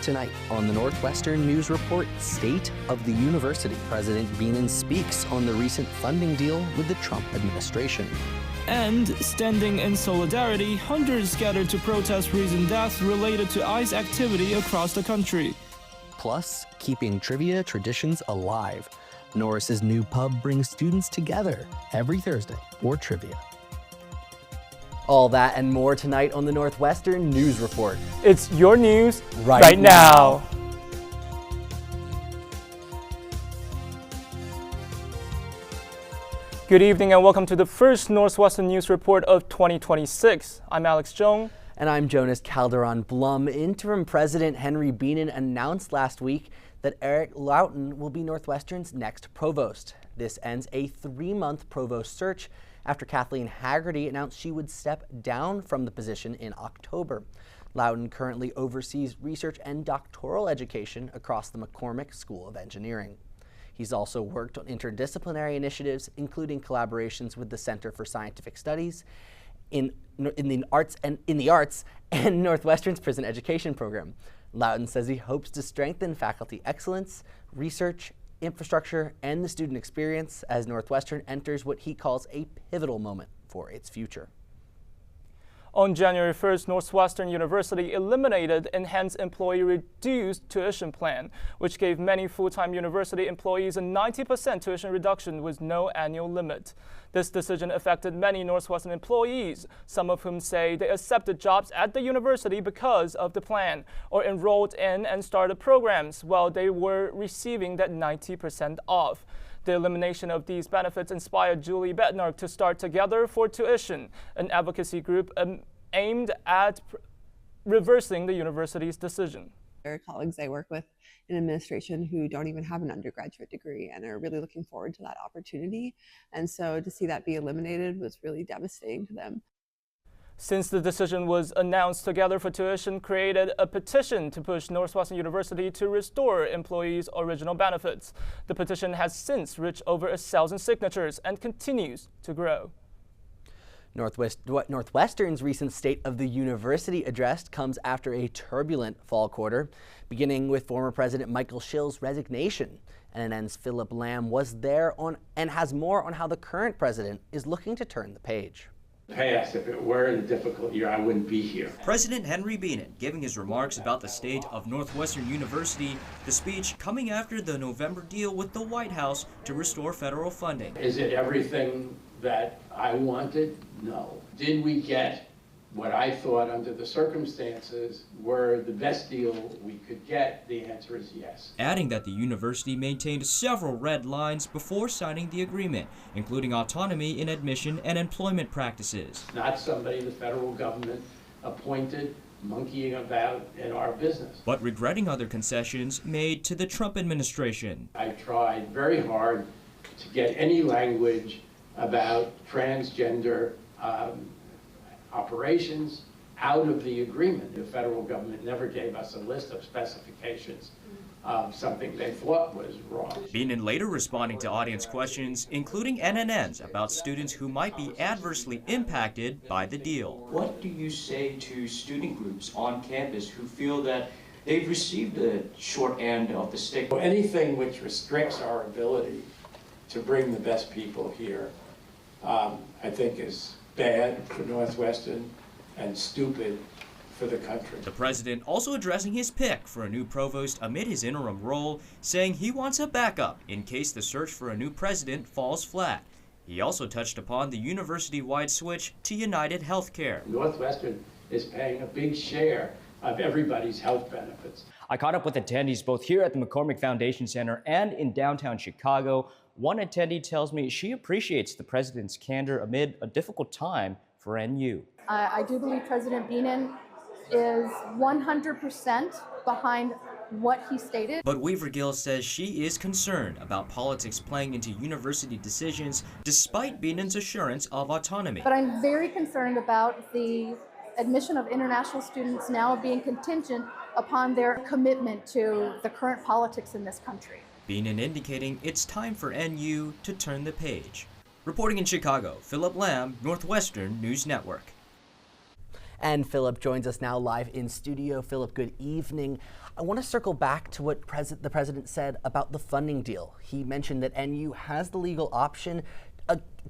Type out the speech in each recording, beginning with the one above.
Tonight on the Northwestern News Report, State of the University. President Bienen speaks on the recent funding deal with the Trump administration. And standing in solidarity, hundreds gathered to protest recent deaths related to ICE activity across the country. Plus, keeping trivia traditions alive. Norris's new pub brings students together every Thursday for trivia. All that and more tonight on the Northwestern News Report. It's your news right now. Good evening and welcome to the first Northwestern News Report of 2026. I'm Alex Jung. And I'm Jonas Calderon-Blum. Interim President Henry Bienen announced last week that Eric Lawton will be Northwestern's next provost. This ends a 3-month provost search after Kathleen Haggerty announced she would step down from the position in October. Lawton currently oversees research and doctoral education across the McCormick School of Engineering. He's also worked on interdisciplinary initiatives, including collaborations with the Center for Scientific Studies in the arts and Northwestern's prison education program. Lawton says he hopes to strengthen faculty excellence, research, infrastructure, and the student experience as Northwestern enters what he calls a pivotal moment for its future. On January 1st, Northwestern University eliminated Enhanced Employee Reduced Tuition Plan, which gave many full-time university employees a 90% tuition reduction with no annual limit. This decision affected many Northwestern employees, some of whom say they accepted jobs at the university because of the plan, or enrolled in and started programs while they were receiving that 90% off. The elimination of these benefits inspired Julie Bednar to start Together for Tuition, an advocacy group aimed at reversing the university's decision. There are colleagues I work with in administration who don't even have an undergraduate degree and are really looking forward to that opportunity. And so to see that be eliminated was really devastating to them. Since the decision was announced, Together for Tuition created a petition to push Northwestern University to restore employees' original benefits. The petition has since reached over 1,000 signatures and continues to grow. Northwestern's recent State of the University address comes after a turbulent fall quarter, beginning with former President Michael Schill's resignation. NNN's Philip Lamb was there and has more on how the current president is looking to turn the page. Past, if it were a difficult year, I wouldn't be here. President Henry Bienen giving his remarks about the state of Northwestern University, the speech coming after the November deal with the White House to restore federal funding. Is it everything that I wanted? No. Did we get what I thought under the circumstances were the best deal we could get? The answer is yes. Adding that the university maintained several red lines before signing the agreement, including autonomy in admission and employment practices. Not somebody the federal government appointed monkeying about in our business. But regretting other concessions made to the Trump administration. I tried very hard to get any language about transgender operations out of the agreement. The federal government never gave us a list of specifications of something they thought was wrong. Bienen later responding to audience questions, including NNN's, about students who might be adversely impacted by the deal. What do you say to student groups on campus who feel that they've received the short end of the stick? Anything which restricts our ability to bring the best people here, I think is bad for Northwestern and stupid for the country. The president also addressing his pick for a new provost amid his interim role, saying he wants a backup in case the search for a new president falls flat. He also touched upon the university-wide switch to United Healthcare. Northwestern is paying a big share of everybody's health benefits. I caught up with attendees both here at the McCormick Foundation Center and in downtown Chicago. One attendee tells me she appreciates the president's candor amid a difficult time for NU. I do believe President Bienen is 100% behind what he stated. But Weaver Gill says she is concerned about politics playing into university decisions despite Bienen's assurance of autonomy. But I'm very concerned about the admission of international students now being contingent upon their commitment to the current politics in this country. Bienen indicating it's time for NU to turn the page. Reporting in Chicago, Philip Lamb, Northwestern News Network. And Philip joins us now live in studio. Philip, good evening. I want to circle back to what the president said about the funding deal. He mentioned that NU has the legal option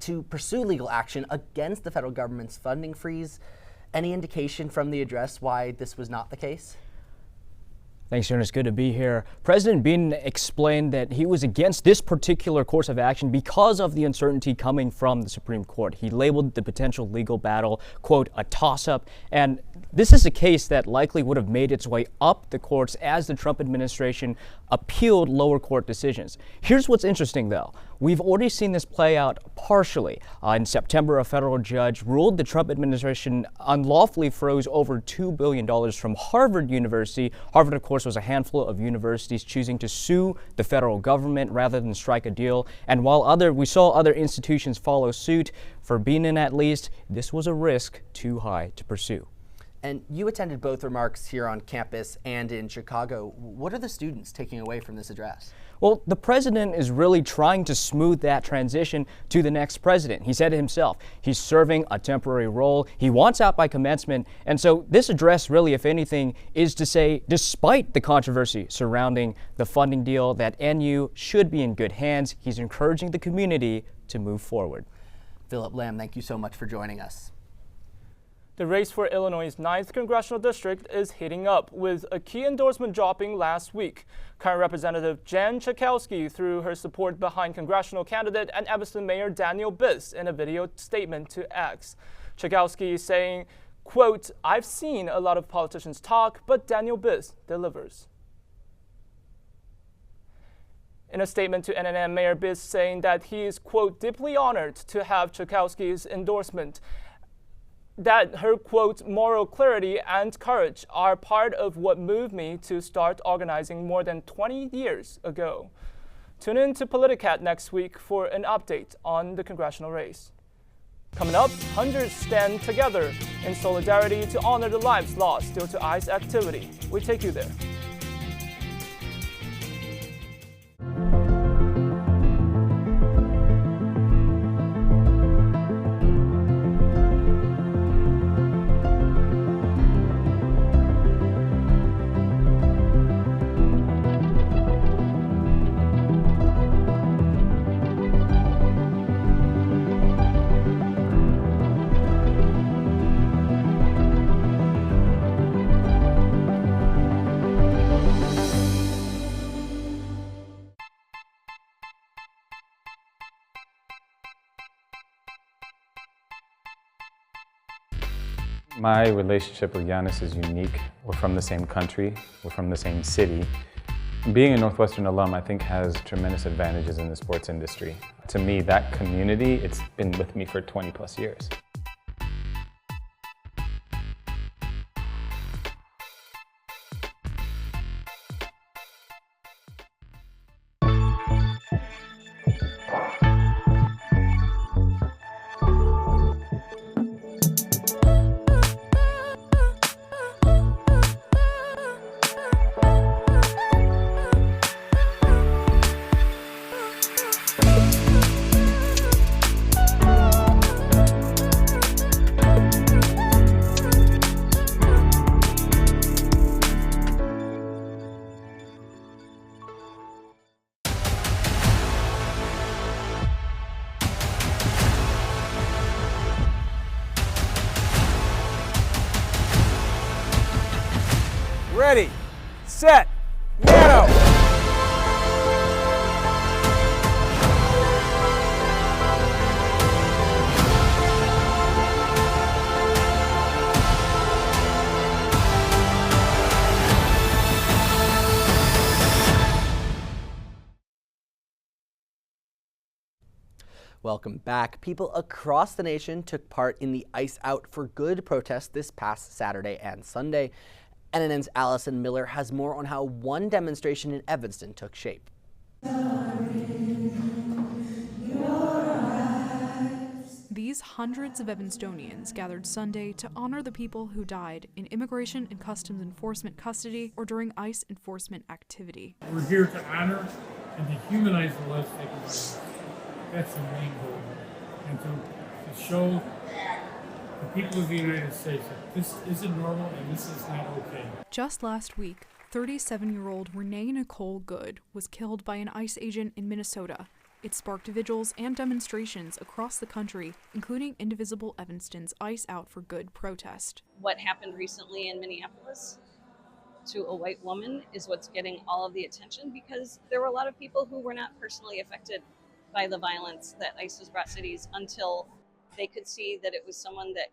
to pursue legal action against the federal government's funding freeze. Any indication from the address why this was not the case? Thanks, Jonas. Good to be here. President Bienen explained that he was against this particular course of action because of the uncertainty coming from the Supreme Court. He labeled the potential legal battle, quote, a toss-up. And this is a case that likely would have made its way up the courts as the Trump administration appealed lower court decisions. Here's what's interesting, though. We've already seen this play out partially. In September, a federal judge ruled the Trump administration unlawfully froze over $2 billion from Harvard University. Harvard, of course, was a handful of universities choosing to sue the federal government rather than strike a deal. And while we saw other institutions follow suit, for Bienen at least, this was a risk too high to pursue. And you attended both remarks here on campus and in Chicago. What are the students taking away from this address? Well, the president is really trying to smooth that transition to the next president. He said it himself. He's serving a temporary role. He wants out by commencement. And so this address really, if anything, is to say, despite the controversy surrounding the funding deal, that NU should be in good hands. He's encouraging the community to move forward. Philip Lamb, thank you so much for joining us. The race for Illinois' 9th congressional district is heating up, with a key endorsement dropping last week. Current Representative Jen Schakowsky threw her support behind congressional candidate and Evanston Mayor Daniel Biss in a video statement to X. Schakowsky is saying, quote, "I've seen a lot of politicians talk, but Daniel Biss delivers." In a statement to NNN, Mayor Biss saying that he is, quote, deeply honored to have Schakowsky's endorsement, that her, quote, moral clarity and courage are part of what moved me to start organizing more than 20 years ago. Tune in to Politicat next week for an update on the congressional race. Coming up, hundreds stand together in solidarity to honor the lives lost due to ICE activity. We take you there. My relationship with Giannis is unique. We're from the same country, we're from the same city. Being a Northwestern alum, I think, has tremendous advantages in the sports industry. To me, that community, it's been with me for 20 plus years. Ready, set, piano! Welcome back. People across the nation took part in the ICE Out for Good protest this past Saturday and Sunday. NNN's Allison Miller has more on how one demonstration in Evanston took shape. These hundreds of Evanstonians gathered Sunday to honor the people who died in Immigration and Customs Enforcement custody or during ICE enforcement activity. We're here to honor and to humanize the lives taken by ICE. That's the main goal. And to show the people of the United States that this isn't normal and this is not okay. Just last week, 37-year-old Renee Nicole Good was killed by an ICE agent in Minnesota. It sparked vigils and demonstrations across the country, including Indivisible Evanston's ICE Out for Good protest. What happened recently in Minneapolis to a white woman is what's getting all of the attention, because there were a lot of people who were not personally affected by the violence that ICE has brought cities until they could see that it was someone that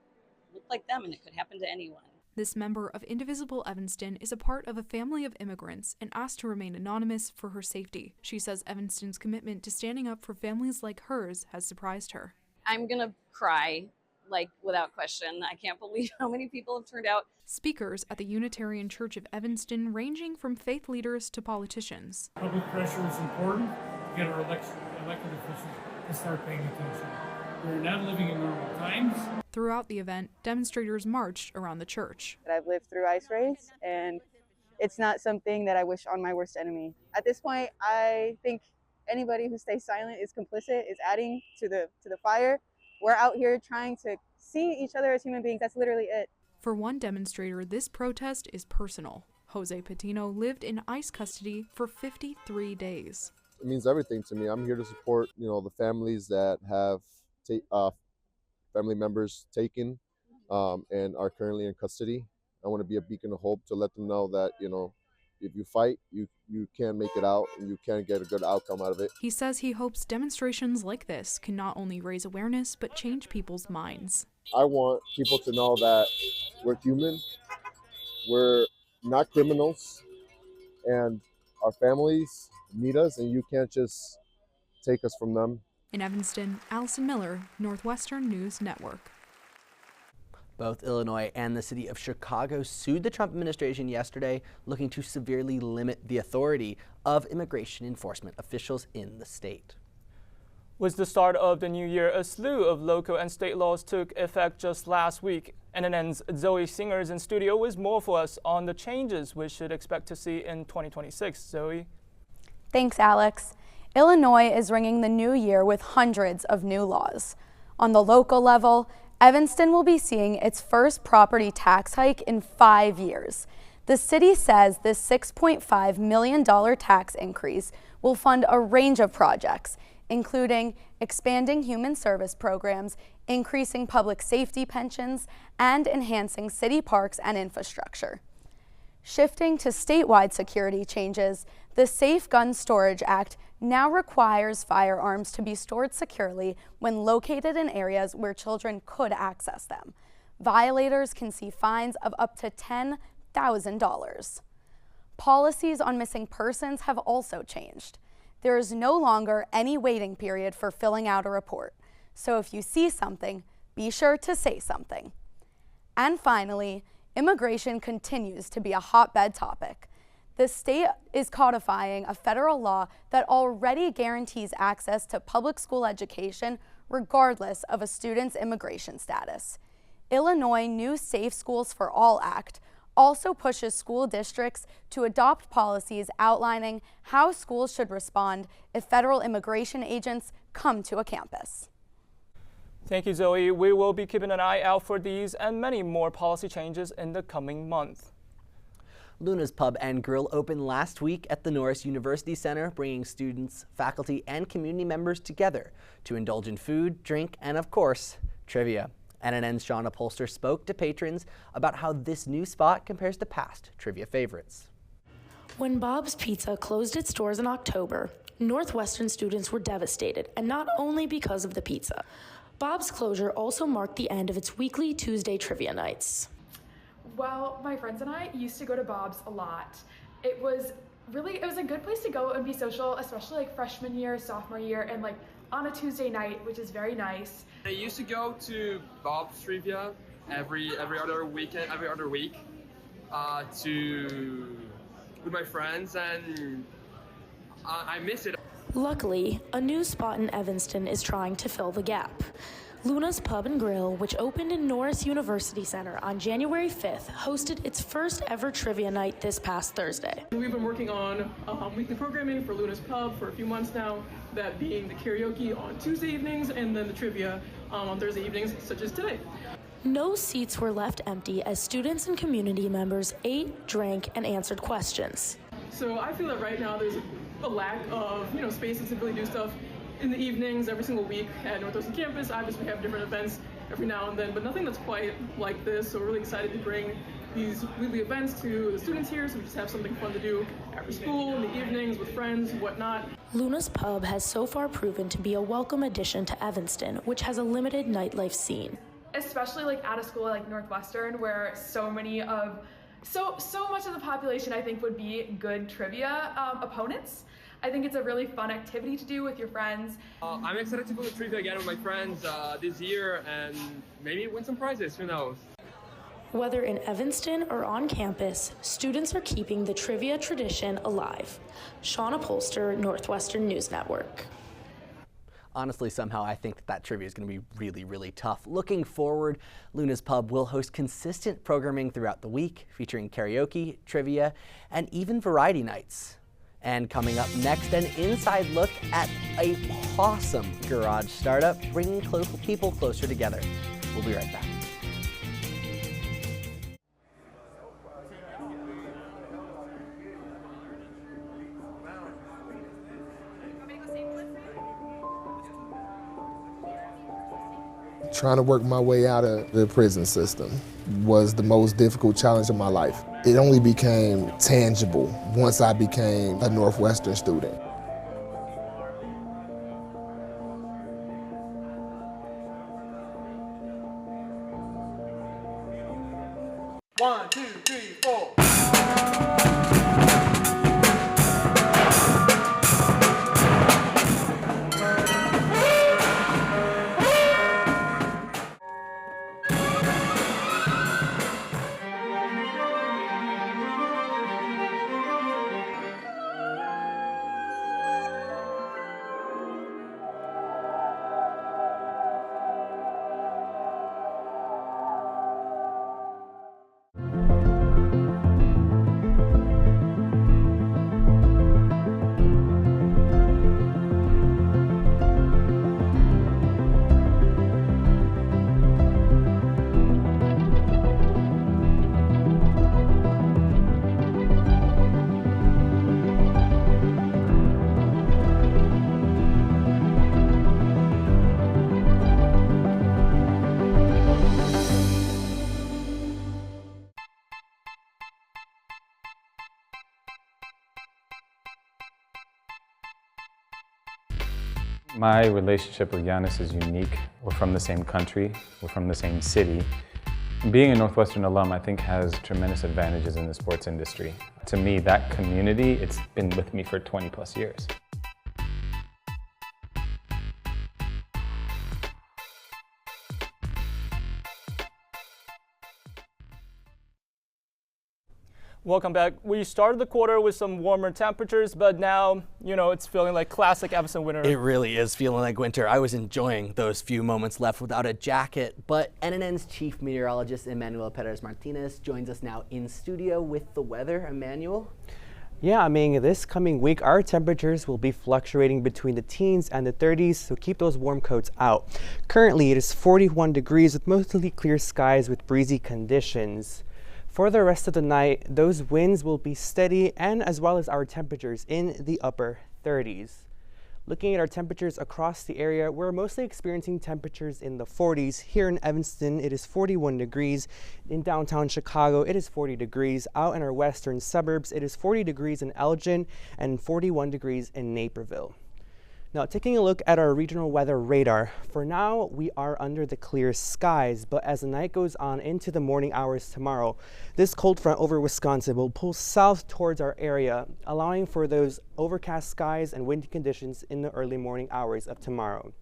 looked like them and it could happen to anyone. This member of Indivisible Evanston is a part of a family of immigrants and asked to remain anonymous for her safety. She says Evanston's commitment to standing up for families like hers has surprised her. I'm gonna cry, without question. I can't believe how many people have turned out. Speakers at the Unitarian Church of Evanston, ranging from faith leaders to politicians. Public pressure is important to get our elected officials to start paying attention. We're not living in normal times. Throughout the event, demonstrators marched around the church. I've lived through ICE raids, and it's not something that I wish on my worst enemy. At this point, I think anybody who stays silent is complicit, is adding to the fire. We're out here trying to see each other as human beings. That's literally it. For one demonstrator, this protest is personal. Jose Patino lived in ICE custody for 53 days. It means everything to me. I'm here to support, the families that have family members taken and are currently in custody. I want to be a beacon of hope to let them know that, if you fight, you can make it out and you can get a good outcome out of it. He says he hopes demonstrations like this can not only raise awareness, but change people's minds. I want people to know that we're human, we're not criminals, and our families need us, and you can't just take us from them. In Evanston, Allison Miller, Northwestern News Network. Both Illinois and the city of Chicago sued the Trump administration yesterday, looking to severely limit the authority of immigration enforcement officials in the state. With the start of the new year, a slew of local and state laws took effect just last week. NNN's Zoe Singer is in studio with more for us on the changes we should expect to see in 2026. Zoe? Thanks, Alex. Illinois is ringing the new year with hundreds of new laws. On the local level, Evanston will be seeing its first property tax hike in 5 years. The city says this $6.5 million tax increase will fund a range of projects, including expanding human service programs, increasing public safety pensions, and enhancing city parks and infrastructure. Shifting to statewide security changes, the Safe Gun Storage Act now requires firearms to be stored securely when located in areas where children could access them. Violators can see fines of up to $10,000. Policies on missing persons have also changed. There is no longer any waiting period for filling out a report, so if you see something, be sure to say something. And finally, immigration continues to be a hotbed topic. The state is codifying a federal law that already guarantees access to public school education regardless of a student's immigration status. Illinois' new Safe Schools for All Act also pushes school districts to adopt policies outlining how schools should respond if federal immigration agents come to a campus. Thank you, Zoe. We will be keeping an eye out for these and many more policy changes in the coming month. Luna's Pub and Grill opened last week at the Norris University Center, bringing students, faculty, and community members together to indulge in food, drink, and of course, trivia. NNN's Shauna Polster spoke to patrons about how this new spot compares to past trivia favorites. When Bob's Pizza closed its doors in October, Northwestern students were devastated, and not only because of the pizza. Bob's closure also marked the end of its weekly Tuesday trivia nights. Well, my friends and I used to go to Bob's a lot. It was a good place to go and be social, especially freshman year, sophomore year, and on a Tuesday night, which is very nice. I used to go to Bob's Trivia every other weekend, every other week, with my friends, and I miss it. Luckily, a new spot in Evanston is trying to fill the gap. Luna's Pub and Grill, which opened in Norris University Center on January 5th, hosted its first ever trivia night this past Thursday. We've been working on weekly programming for Luna's Pub for a few months now, that being the karaoke on Tuesday evenings and then the trivia on Thursday evenings, such as today. No seats were left empty as students and community members ate, drank, and answered questions. So I feel that right now there's a lack of, spaces to really do stuff in the evenings every single week at Northwestern campus. Obviously, we have different events every now and then, but nothing that's quite like this. So we're really excited to bring these weekly events to the students here, so we just have something fun to do after school, in the evenings, with friends, and whatnot. Luna's Pub has so far proven to be a welcome addition to Evanston, which has a limited nightlife scene. Especially like at a school like Northwestern, where so much of the population I think would be good trivia opponents. I think it's a really fun activity to do with your friends. I'm excited to go to trivia again with my friends this year and maybe win some prizes, who knows. Whether in Evanston or on campus, students are keeping the trivia tradition alive. Shauna Polster, Northwestern News Network. Honestly, somehow I think that trivia is going to be really, really tough. Looking forward, Luna's Pub will host consistent programming throughout the week, featuring karaoke, trivia, and even variety nights. And coming up next, an inside look at a possum garage startup, bringing people closer together. We'll be right back. Trying to work my way out of the prison system was the most difficult challenge of my life. It only became tangible once I became a Northwestern student. One, two, three, four. My relationship with Giannis is unique. We're from the same country, we're from the same city. Being a Northwestern alum, I think, has tremendous advantages in the sports industry. To me, that community, it's been with me for 20 plus years. Welcome back. We started the quarter with some warmer temperatures, but now, it's feeling like classic Evanston winter. It really is feeling like winter. I was enjoying those few moments left without a jacket, but NNN's chief meteorologist, Emmanuel Perez Martinez, joins us now in studio with the weather. Emmanuel? Yeah, this coming week, our temperatures will be fluctuating between the teens and the 30s, so keep those warm coats out. Currently, it is 41 degrees with mostly clear skies with breezy conditions. For the rest of the night, those winds will be steady, and as well as our temperatures in the upper 30s. Looking at our temperatures across the area, we're mostly experiencing temperatures in the 40s. Here in Evanston, it is 41 degrees. In downtown Chicago, it is 40 degrees. Out in our western suburbs, it is 40 degrees in Elgin and 41 degrees in Naperville. Now, taking a look at our regional weather radar, for now we are under the clear skies, but as the night goes on into the morning hours tomorrow, this cold front over Wisconsin will pull south towards our area, allowing for those overcast skies and windy conditions in the early morning hours of tomorrow.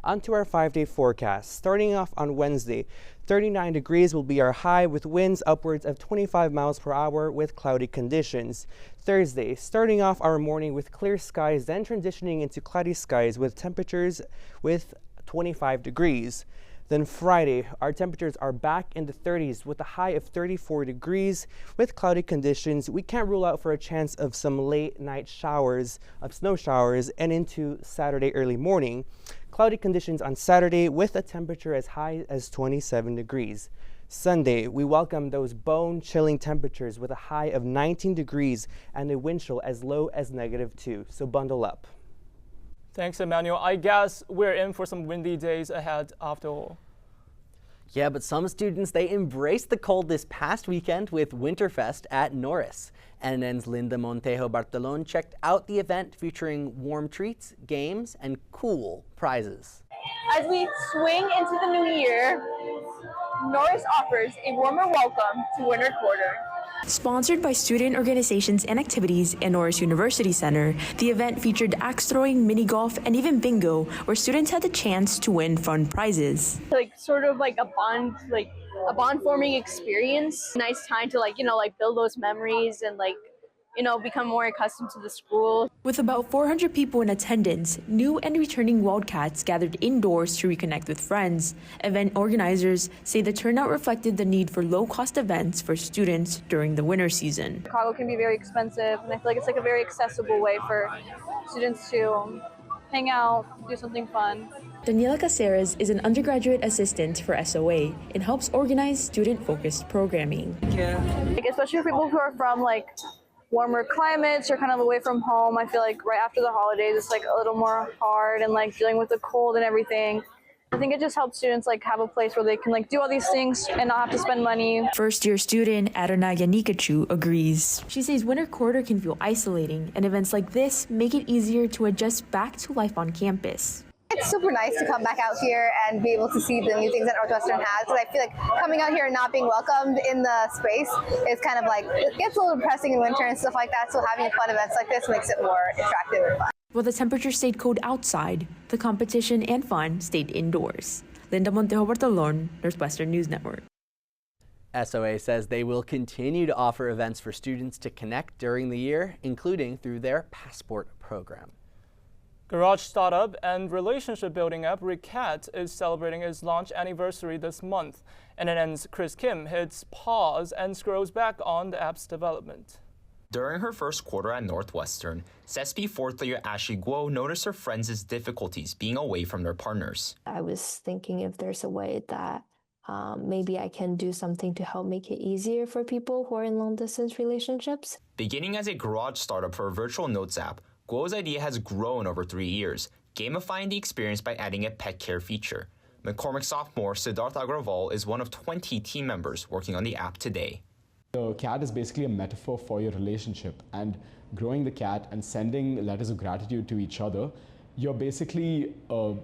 Onto our 5-day forecast. Starting off on Wednesday, 39 degrees will be our high with winds upwards of 25 miles per hour with cloudy conditions. Thursday, starting off our morning with clear skies, then transitioning into cloudy skies with temperatures with 25 degrees. Then Friday, our temperatures are back in the 30s with a high of 34 degrees. With cloudy conditions, we can't rule out for a chance of some late night showers, snow showers, and into Saturday early morning. Cloudy conditions on Saturday with a temperature as high as 27 degrees. Sunday, we welcome those bone-chilling temperatures with a high of 19 degrees and a wind chill as low as -2, so bundle up. Thanks, Emmanuel. I guess we're in for some windy days ahead after all. Yeah, but some students, they embraced the cold this past weekend with Winterfest at Norris. NNN's Linda Montejo Bartolon checked out the event featuring warm treats, games, and cool prizes. As we swing into the new year, Norris offers a warmer welcome to winter quarter. Sponsored by student organizations and activities in Norris University Center, the event featured axe throwing, mini golf, and even bingo, where students had the chance to win fun prizes. Sort of like a bond forming experience. Nice time to build those memories and become more accustomed to the school. With about 400 people in attendance, new and returning Wildcats gathered indoors to reconnect with friends. Event organizers say the turnout reflected the need for low-cost events for students during the winter season. Chicago can be very expensive, and I feel like it's a very accessible way for students to hang out, do something fun. Daniela Caceres is an undergraduate assistant for SOA and helps organize student-focused programming. Especially for people who are from warmer climates or kind of away from home, I feel like right after the holidays it's a little more hard and dealing with the cold and everything. I think it just helps students have a place where they can do all these things and not have to spend money. First-year student Aronaya Nikachu agrees. She says winter quarter can feel isolating, and events like this make it easier to adjust back to life on campus. It's super nice to come back out here and be able to see the new things that Northwestern has, because I feel like coming out here and not being welcomed in the space is kind of it gets a little depressing in winter and stuff like that, so having fun events like this makes it more attractive and fun. While the temperature stayed cold outside, the competition and fun stayed indoors. Linda Montejo Bartolon, Northwestern News Network. SOA says they will continue to offer events for students to connect during the year, including through their Passport program. Garage startup and relationship building app Ricat is celebrating its launch anniversary this month. NNN's Chris Kim hits pause and scrolls back on the app's development. During her first quarter at Northwestern, CESP fourth year Ashley Guo noticed her friends' difficulties being away from their partners. I was thinking if there's a way that maybe I can do something to help make it easier for people who are in long-distance relationships. Beginning as a garage startup for a virtual notes app, Guo's idea has grown over 3 years, gamifying the experience by adding a pet care feature. McCormick sophomore Siddharth Agraval is one of 20 team members working on the app today. The cat is basically a metaphor for your relationship, and growing the cat and sending letters of gratitude to each other, you're basically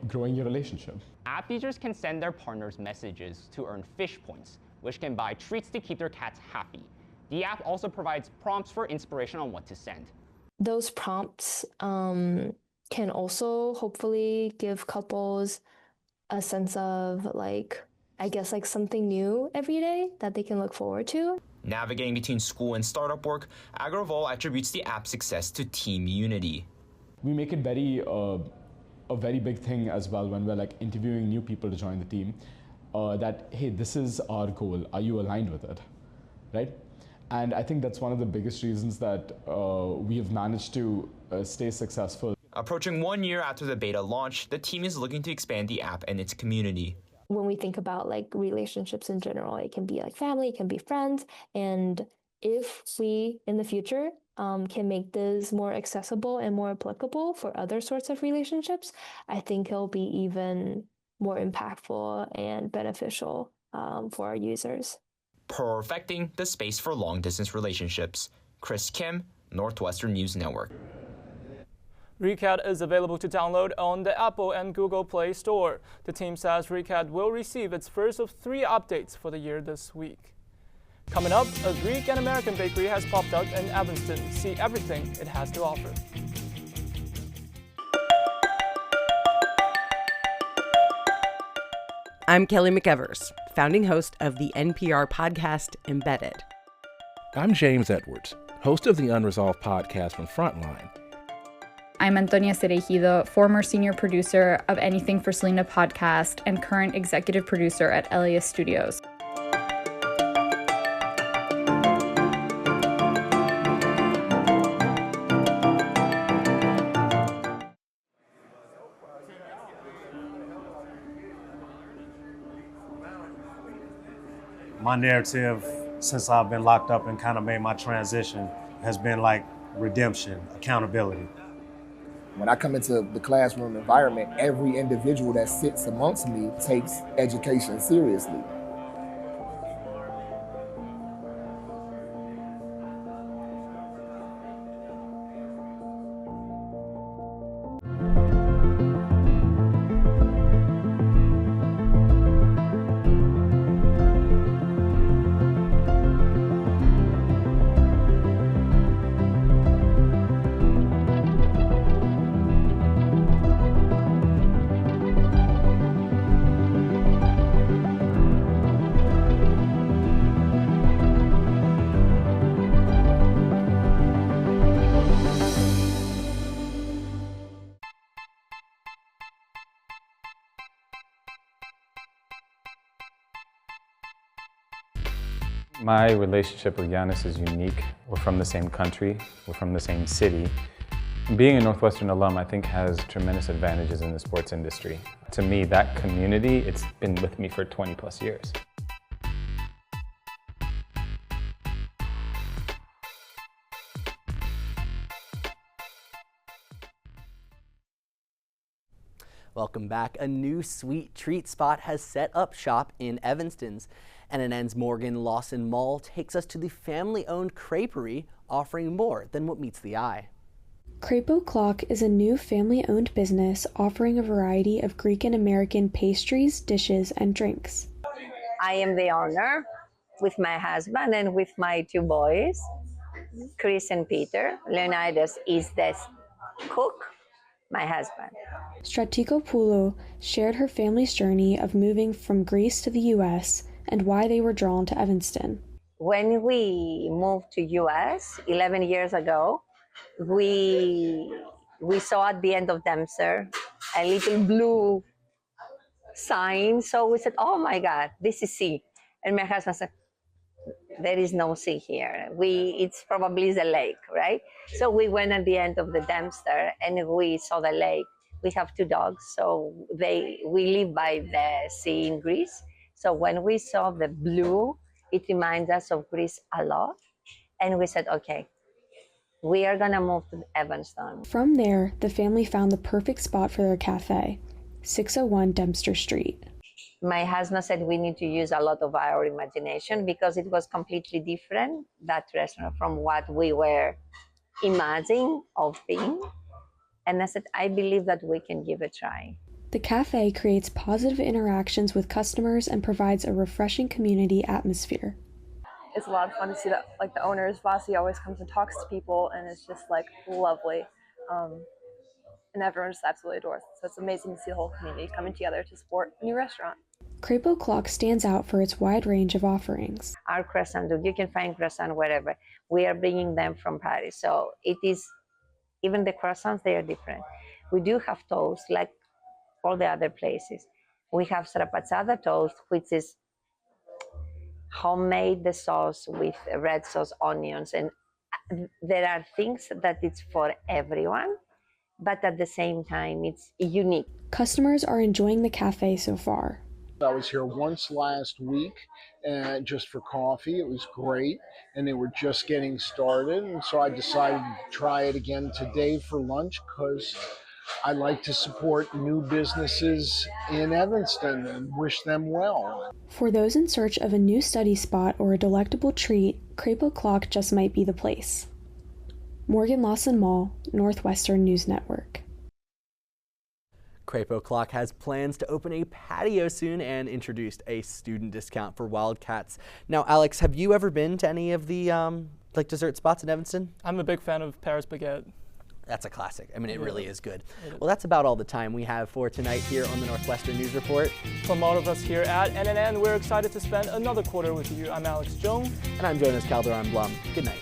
growing your relationship. App users can send their partners messages to earn fish points, which can buy treats to keep their cats happy. The app also provides prompts for inspiration on what to send. Those prompts can also hopefully give couples a sense of something new every day that they can look forward to. Navigating between school and startup work, Agraval attributes the app's success to team unity. We make it a very big thing as well when we're interviewing new people to join the team, that, hey, this is our goal. Are you aligned with it? Right? And I think that's one of the biggest reasons that we have managed to stay successful. Approaching 1 year after the beta launch, the team is looking to expand the app and its community. When we think about relationships in general, it can be family, it can be friends. And if we, in the future, can make this more accessible and more applicable for other sorts of relationships, I think it'll be even more impactful and beneficial for our users. Perfecting the space for long-distance relationships. Chris Kim, Northwestern News Network. Ricat is available to download on the Apple and Google Play Store. The team says Ricat will receive its first of 3 updates for the year this week. Coming up, a Greek and American bakery has popped up in Evanston. See everything it has to offer. I'm Kelly McEvers, founding host of the NPR podcast Embedded. I'm James Edwards, host of the Unresolved podcast from Frontline. I'm Antonia Cereijido, former senior producer of Anything for Selena podcast and current executive producer at Elias Studios. My narrative, since I've been locked up and kind of made my transition, has been like redemption, accountability. When I come into the classroom environment, every individual that sits amongst me takes education seriously. My relationship with Giannis is unique. We're from the same country, we're from the same city. Being a Northwestern alum, I think, has tremendous advantages in the sports industry. To me, that community, it's been with me for 20 plus years. Welcome back. A new sweet treat spot has set up shop in Evanston's. NNN's Morgan Lawson Mall takes us to the family-owned creperie, offering more than what meets the eye. Crepe O'Clock is a new family-owned business offering a variety of Greek and American pastries, dishes, and drinks. I am the owner with my husband and with my two boys, Chris and Peter. Leonidas is the cook, my husband. Stratikopoulou shared her family's journey of moving from Greece to the U.S. and why they were drawn to Evanston. When we moved to U.S. 11 years ago, we saw at the end of Dempster a little blue sign. So we said, oh my God, this is sea. And my husband said, there is no sea here. It's probably the lake, right? So we went at the end of the Dempster and we saw the lake. We have two dogs, so we live by the sea in Greece. So when we saw the blue, it reminds us of Greece a lot. And we said, okay, we are gonna move to Evanston. From there, the family found the perfect spot for their cafe, 601 Dempster Street. My husband said we need to use a lot of our imagination because it was completely different, that restaurant, from what we were imagining of being. And I said, I believe that we can give it a try. The cafe creates positive interactions with customers and provides a refreshing community atmosphere. It's a lot of fun to see that, like, the owners, Vasi always comes and talks to people, and it's just like lovely. And everyone just absolutely adores it. So it's amazing to see the whole community coming together to support a new restaurant. Crepe O'Clock stands out for its wide range of offerings. Our croissant, you can find croissant wherever. We are bringing them from Paris. So it is, even the croissants, they are different. We do have toast like all the other places. We have strapazzata toast, which is homemade the sauce with red sauce, onions, and there are things that it's for everyone, but at the same time, it's unique. Customers are enjoying the cafe so far. I was here once last week just for coffee. It was great, and they were just getting started, and so I decided to try it again today for lunch because I like to support new businesses in Evanston and wish them well. For those in search of a new study spot or a delectable treat, Crepe O'Clock just might be the place. Morgan Lawson Mall, Northwestern News Network. Crepe O'Clock has plans to open a patio soon and introduced a student discount for Wildcats. Now, Alex, have you ever been to any of the dessert spots in Evanston? I'm a big fan of Paris Baguette. That's a classic. I mean, it really is good. Well, that's about all the time we have for tonight here on the Northwestern News Report. From all of us here at NNN, we're excited to spend another quarter with you. I'm Alex Jones. And I'm Jonas Calderon Blum. Good night.